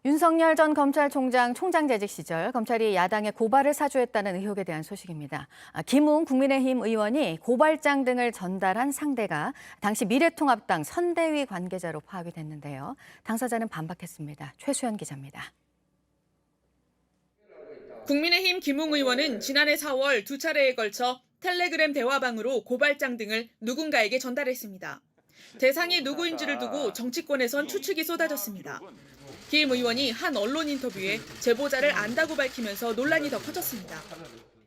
윤석열 전 검찰총장 총장재직 시절 검찰이 야당의 고발을 사주했다는 의혹에 대한 소식입니다. 김웅 국민의힘 의원이 고발장 등을 전달한 상대가 당시 미래통합당 선대위 관계자로 파악이 됐는데요. 당사자는 반박했습니다. 최수연 기자입니다. 국민의힘 김웅 의원은 지난해 4월 두 차례에 걸쳐 텔레그램 대화방으로 고발장 등을 누군가에게 전달했습니다. 대상이 누구인지를 두고 정치권에선 추측이 쏟아졌습니다. 김 의원이 한 언론 인터뷰에 제보자를 안다고 밝히면서 논란이 더 커졌습니다.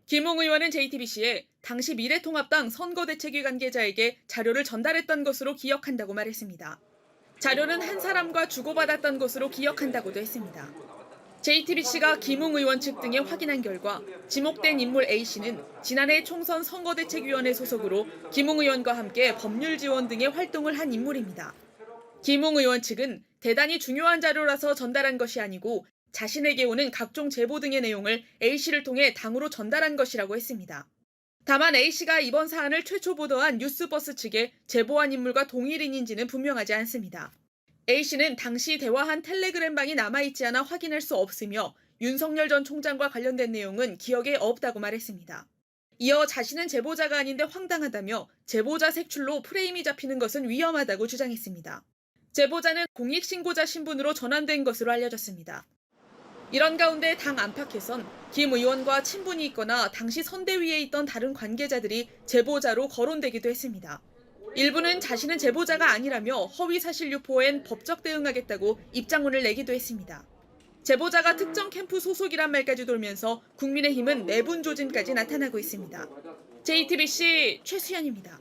김웅 의원은 JTBC에 당시 미래통합당 선거대책위 관계자에게 자료를 전달했던 것으로 기억한다고 말했습니다. 자료는 한 사람과 주고받았던 것으로 기억한다고도 했습니다. JTBC가 김웅 의원 측 등에 확인한 결과 지목된 인물 A씨는 지난해 총선 선거대책위원회 소속으로 김웅 의원과 함께 법률 지원 등의 활동을 한 인물입니다. 김웅 의원 측은 대단히 중요한 자료라서 전달한 것이 아니고 자신에게 오는 각종 제보 등의 내용을 A씨를 통해 당으로 전달한 것이라고 했습니다. 다만 A씨가 이번 사안을 최초 보도한 뉴스버스 측에 제보한 인물과 동일인인지는 분명하지 않습니다. A씨는 당시 대화한 텔레그램방이 남아있지 않아 확인할 수 없으며 윤석열 전 총장과 관련된 내용은 기억에 없다고 말했습니다. 이어 자신은 제보자가 아닌데 황당하다며 제보자 색출로 프레임이 잡히는 것은 위험하다고 주장했습니다. 제보자는 공익신고자 신분으로 전환된 것으로 알려졌습니다. 이런 가운데 당 안팎에선 김 의원과 친분이 있거나 당시 선대위에 있던 다른 관계자들이 제보자로 거론되기도 했습니다. 일부는 자신은 제보자가 아니라며 허위사실 유포엔 법적 대응하겠다고 입장문을 내기도 했습니다. 제보자가 특정 캠프 소속이란 말까지 돌면서 국민의힘은 내분 조짐까지 나타나고 있습니다. JTBC 최수연입니다.